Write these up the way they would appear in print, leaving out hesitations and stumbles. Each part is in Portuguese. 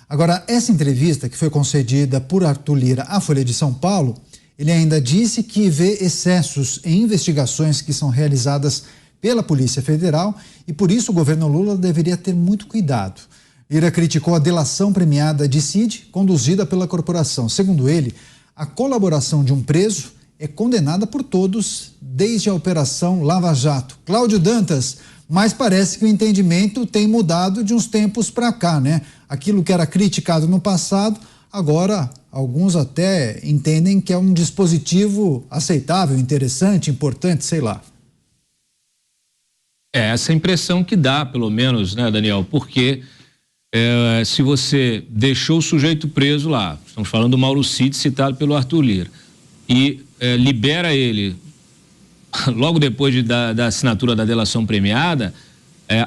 Agora, essa entrevista que foi concedida por Arthur Lira à Folha de São Paulo, ele ainda disse que vê excessos em investigações que são realizadas pela Polícia Federal e por isso o governo Lula deveria ter muito cuidado. Lira criticou a delação premiada de Cid, conduzida pela corporação. Segundo ele, a colaboração de um preso é condenada por todos desde a Operação Lava Jato. Cláudio Dantas, mas parece que o entendimento tem mudado de uns tempos para cá, né? Aquilo que era criticado no passado, agora alguns até entendem que é um dispositivo aceitável, interessante, importante, sei lá. É essa impressão que dá, pelo menos, né, Daniel? Porque se você deixou o sujeito preso lá, estamos falando do Mauro Cid, citado pelo Arthur Lira, e libera ele logo depois da assinatura da delação premiada,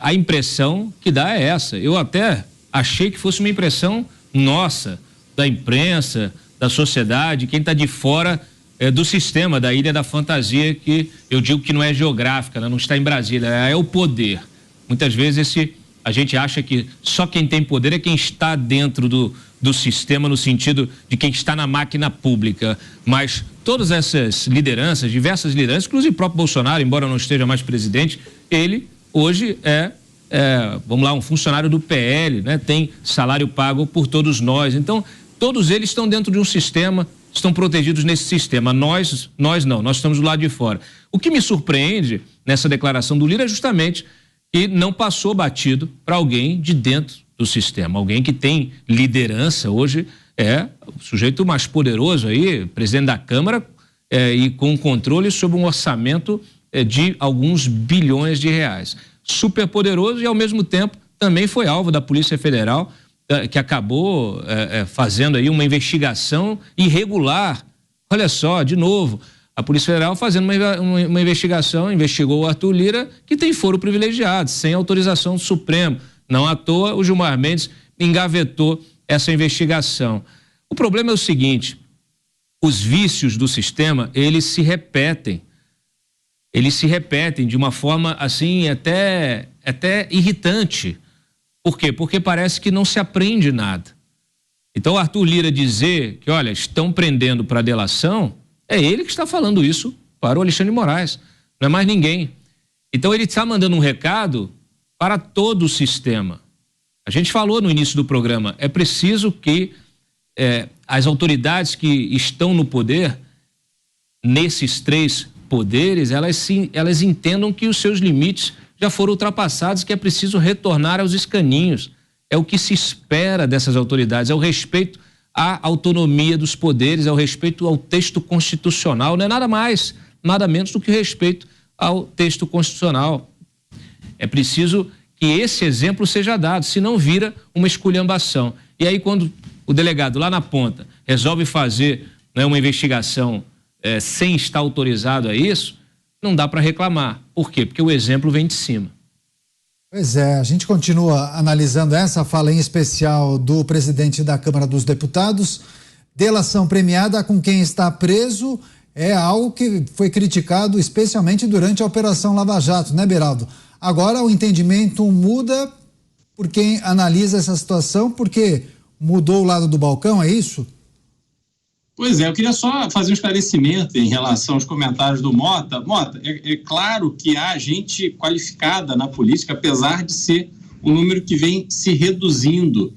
a impressão que dá é essa. Eu até achei que fosse uma impressão nossa, da imprensa, da sociedade, quem está de fora do sistema, da Ilha da Fantasia, que eu digo que não é geográfica, né? Não está em Brasília, é o poder. Muitas vezes a gente acha que só quem tem poder é quem está dentro do sistema, no sentido de quem está na máquina pública, mas todas essas lideranças, diversas lideranças, inclusive o próprio Bolsonaro, embora não esteja mais presidente, ele hoje vamos lá, um funcionário do PL, né? Tem salário pago por todos nós, então todos eles estão dentro de um sistema, estão protegidos nesse sistema, nós não, nós estamos do lado de fora. O que me surpreende nessa declaração do Lira é justamente que não passou batido para alguém de dentro do sistema, alguém que tem liderança hoje, o sujeito mais poderoso aí, presidente da Câmara, e com controle sobre um orçamento de alguns bilhões de reais. Super poderoso e ao mesmo tempo também foi alvo da Polícia Federal, que acabou fazendo aí uma investigação irregular. Olha só, de novo, a Polícia Federal fazendo uma investigação, investigou o Arthur Lira, que tem foro privilegiado, sem autorização do Supremo. Não à toa, o Gilmar Mendes engavetou essa investigação. O problema é o seguinte: os vícios do sistema, eles se repetem. Eles se repetem de uma forma, assim, até irritante. Por quê? Porque parece que não se aprende nada. Então, o Arthur Lira dizer que, olha, estão prendendo para delação, é ele que está falando isso para o Alexandre de Moraes, não é mais ninguém. Então, ele está mandando um recado para todo o sistema. A gente falou no início do programa, é preciso que as autoridades que estão no poder, nesses três poderes, elas entendam que os seus limites já foram ultrapassados, que é preciso retornar aos escaninhos. É o que se espera dessas autoridades, é o respeito à autonomia dos poderes, é o respeito ao texto constitucional, não é nada mais, nada menos do que respeito ao texto constitucional. É preciso que esse exemplo seja dado, senão vira uma esculhambação. E aí, quando o delegado lá na ponta resolve fazer, né, uma investigação sem estar autorizado a isso, não dá para reclamar. Por quê? Porque o exemplo vem de cima. Pois é, a gente continua analisando essa fala em especial do presidente da Câmara dos Deputados. Delação premiada com quem está preso é algo que foi criticado especialmente durante a Operação Lava Jato, né, Beraldo? Agora o entendimento muda por quem analisa essa situação, porque mudou o lado do balcão, é isso? Pois é, eu queria só fazer um esclarecimento em relação aos comentários do Mota. Mota, é claro que há gente qualificada na política, apesar de ser um número que vem se reduzindo.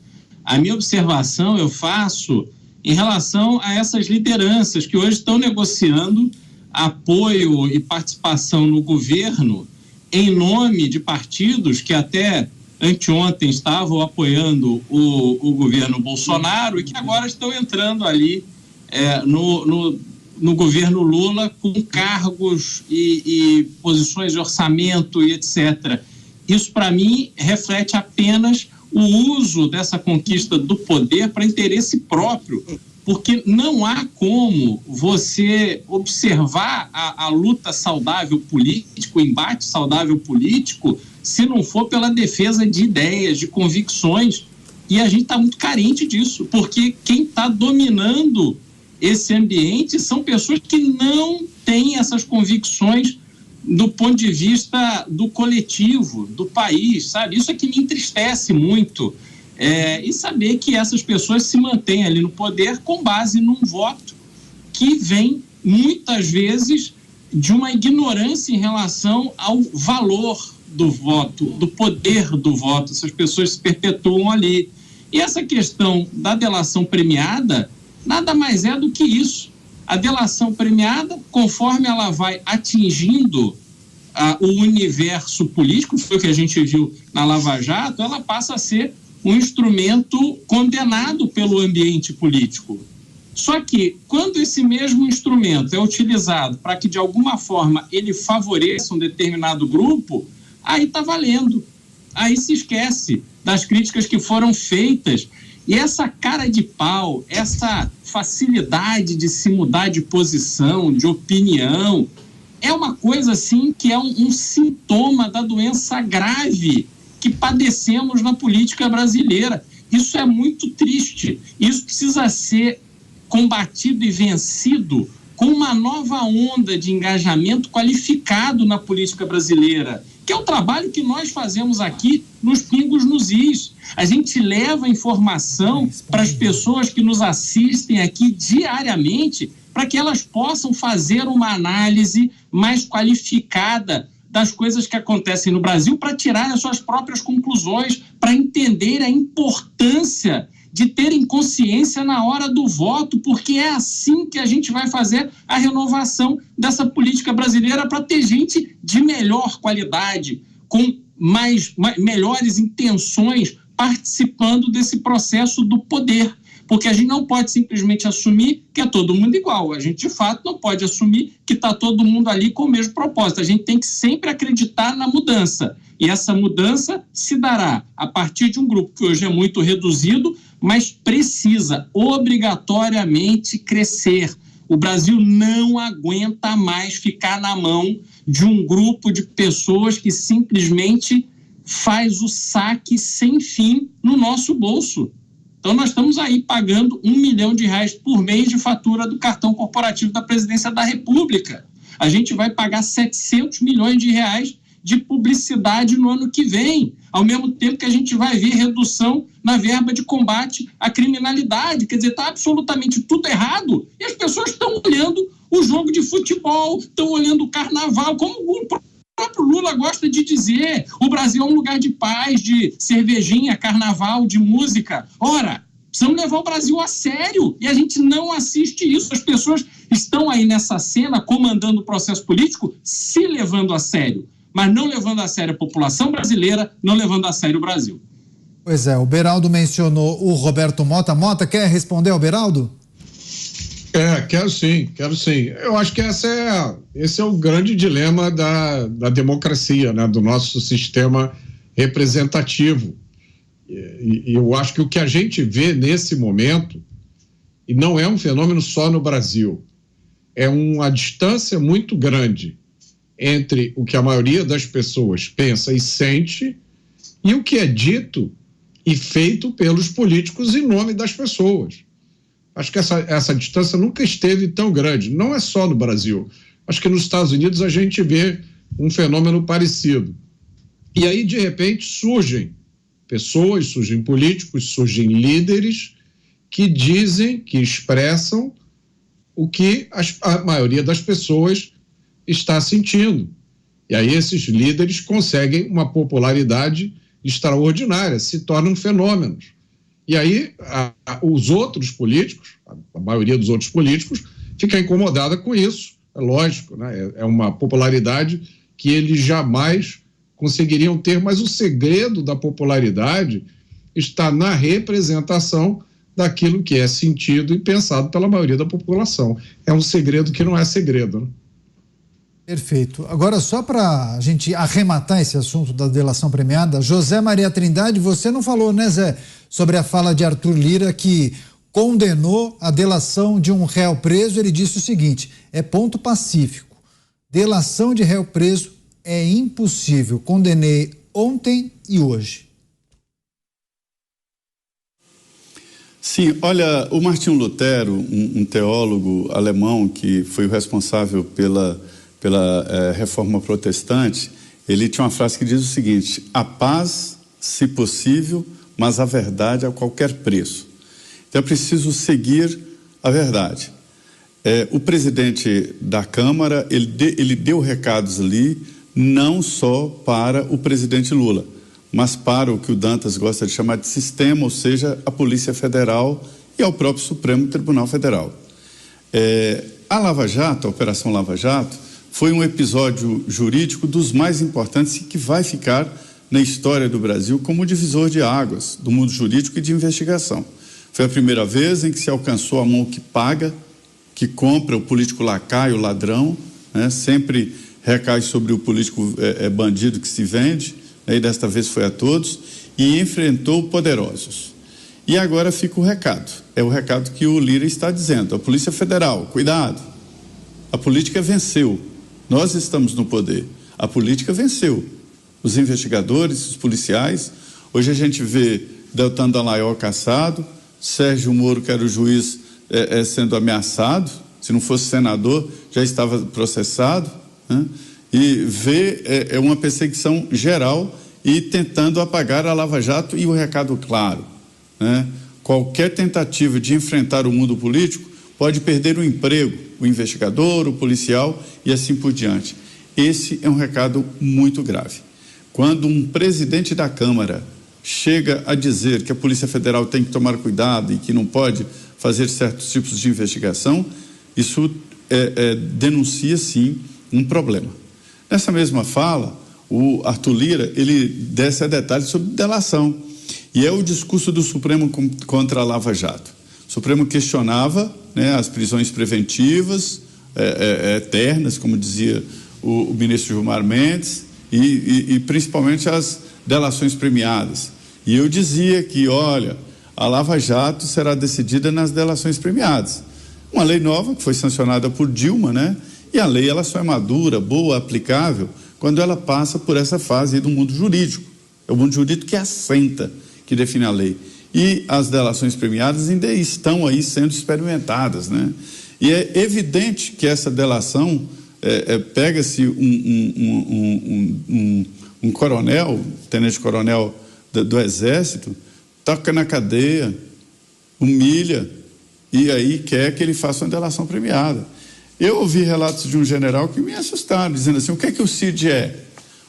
A minha observação eu faço em relação a essas lideranças que hoje estão negociando apoio e participação no governo em nome de partidos que até anteontem estavam apoiando o governo Bolsonaro e que agora estão entrando ali no governo Lula com cargos e posições de orçamento e etc. Isso, para mim, reflete apenas o uso dessa conquista do poder para interesse próprio, porque não há como você observar a luta saudável política, o embate saudável político, se não for pela defesa de ideias, de convicções, e a gente está muito carente disso, porque quem está dominando esse ambiente são pessoas que não têm essas convicções do ponto de vista do coletivo, do país, sabe? Isso é que me entristece muito. e saber que essas pessoas se mantêm ali no poder com base num voto que vem, muitas vezes, de uma ignorância em relação ao valor do voto, do poder do voto. Essas pessoas se perpetuam ali. E essa questão da delação premiada nada mais é do que isso. A delação premiada, conforme ela vai atingindo o universo político, foi o que a gente viu na Lava Jato, ela passa a ser um instrumento condenado pelo ambiente político. Só que, quando esse mesmo instrumento é utilizado para que, de alguma forma, ele favoreça um determinado grupo, aí está valendo. Aí se esquece das críticas que foram feitas. E essa cara de pau, essa facilidade de se mudar de posição, de opinião, é uma coisa, assim, que é um sintoma da doença grave que padecemos na política brasileira. Isso é muito triste. Isso precisa ser combatido e vencido com uma nova onda de engajamento qualificado na política brasileira, que é o trabalho que nós fazemos aqui nos Pingos nos Is. A gente leva informação para as pessoas que nos assistem aqui diariamente, para que elas possam fazer uma análise mais qualificada das coisas que acontecem no Brasil, para tirar as suas próprias conclusões, para entender a importância de terem consciência na hora do voto, porque é assim que a gente vai fazer a renovação dessa política brasileira, para ter gente de melhor qualidade, com melhores intenções, participando desse processo do poder. Porque a gente não pode simplesmente assumir que é todo mundo igual. A gente, de fato, não pode assumir que está todo mundo ali com o mesmo propósito. A gente tem que sempre acreditar na mudança. E essa mudança se dará a partir de um grupo que hoje é muito reduzido, mas precisa obrigatoriamente crescer. O Brasil não aguenta mais ficar na mão de um grupo de pessoas que simplesmente faz o saque sem fim no nosso bolso. Então, nós estamos aí pagando R$1 milhão por mês de fatura do cartão corporativo da Presidência da República. A gente vai pagar R$700 milhões de publicidade no ano que vem, ao mesmo tempo que a gente vai ver redução na verba de combate à criminalidade. Quer dizer, está absolutamente tudo errado e as pessoas estão olhando o jogo de futebol, estão olhando o carnaval, como o próprio Lula gosta de dizer. O Brasil é um lugar de paz, de cervejinha, carnaval, de música. Ora, precisamos levar o Brasil a sério e a gente não assiste isso. As pessoas estão aí nessa cena comandando o processo político, se levando a sério, mas não levando a sério a população brasileira, não levando a sério o Brasil. Pois é, o Beraldo mencionou o Roberto Mota. Mota, quer responder ao Beraldo? Quero sim. Eu acho que esse é o grande dilema da democracia, né, do nosso sistema representativo. E eu acho que o que a gente vê nesse momento, e não é um fenômeno só no Brasil, é uma distância muito grande entre o que a maioria das pessoas pensa e sente e o que é dito e feito pelos políticos em nome das pessoas. Acho que essa distância nunca esteve tão grande, não é só no Brasil. Acho que nos Estados Unidos a gente vê um fenômeno parecido. E aí, de repente, surgem pessoas, surgem políticos, surgem líderes que dizem, que expressam o que a maioria das pessoas está sentindo. E aí esses líderes conseguem uma popularidade extraordinária, se tornam fenômenos. E aí os outros políticos, a maioria dos outros políticos, fica incomodada com isso, é lógico, né? É uma popularidade que eles jamais conseguiriam ter, mas o segredo da popularidade está na representação daquilo que é sentido e pensado pela maioria da população. É um segredo que não é segredo, né? Perfeito. Agora, só para a gente arrematar esse assunto da delação premiada, José Maria Trindade, você não falou, né, Zé, sobre a fala de Arthur Lira, que condenou a delação de um réu preso. Ele disse o seguinte: é ponto pacífico. Delação de réu preso é impossível. Condenei ontem e hoje. Sim, olha, o Martinho Lutero, um teólogo alemão que foi o responsável pela reforma protestante, ele tinha uma frase que diz o seguinte: a paz, se possível, mas a verdade a qualquer preço. Então é preciso seguir a verdade. O presidente da Câmara, ele deu recados ali, não só para o presidente Lula, mas para o que o Dantas gosta de chamar de sistema, ou seja, a Polícia Federal e ao próprio Supremo Tribunal Federal. A Lava Jato, a Operação Lava Jato, foi um episódio jurídico dos mais importantes e que vai ficar na história do Brasil como divisor de águas do mundo jurídico e de investigação. Foi a primeira vez em que se alcançou a mão que paga, que compra, o político lacaio, o ladrão, né? Sempre recai sobre o político bandido que se vende, e desta vez foi a todos, e enfrentou poderosos. E agora fica o recado, é o recado que o Lira está dizendo: a Polícia Federal, cuidado, a política venceu, nós estamos no poder, a política venceu, os investigadores, os policiais, hoje a gente vê Deltan Dallagnol caçado, Sérgio Moro, que era o juiz, sendo ameaçado, se não fosse senador, já estava processado, né? E vê uma perseguição geral e tentando apagar a Lava Jato. E o recado claro, né? Qualquer tentativa de enfrentar o mundo político pode perder o emprego, o investigador, o policial e assim por diante. Esse é um recado muito grave. Quando um presidente da Câmara chega a dizer que a Polícia Federal tem que tomar cuidado e que não pode fazer certos tipos de investigação, isso denuncia sim um problema. Nessa mesma fala, o Arthur Lira, ele desce a detalhes sobre delação. E é o discurso do Supremo contra a Lava Jato. O Supremo questionava, né, as prisões preventivas, eternas, como dizia o ministro Gilmar Mendes, e principalmente as delações premiadas. E eu dizia que, olha, a Lava Jato será decidida nas delações premiadas. Uma lei nova que foi sancionada por Dilma, né? E a lei ela só é madura, boa, aplicável, quando ela passa por essa fase aí do mundo jurídico. É o mundo jurídico que assenta, que define a lei. E as delações premiadas ainda estão aí sendo experimentadas, né? E é evidente que essa delação, pega-se um coronel, tenente-coronel do Exército, toca na cadeia, humilha, e aí quer que ele faça uma delação premiada. Eu ouvi relatos de um general que me assustaram, dizendo assim: o que é que o Cid é?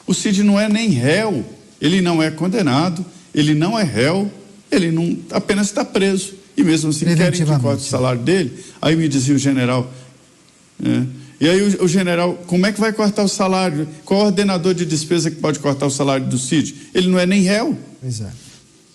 O Cid não é nem réu, ele não é condenado, ele não é réu, ele não, apenas está preso. E mesmo assim querem que corte o salário dele. Aí me dizia o general, e aí o general, como é que vai cortar o salário? Qual ordenador de despesa que pode cortar o salário do Cid? Ele não é nem réu. Pois é.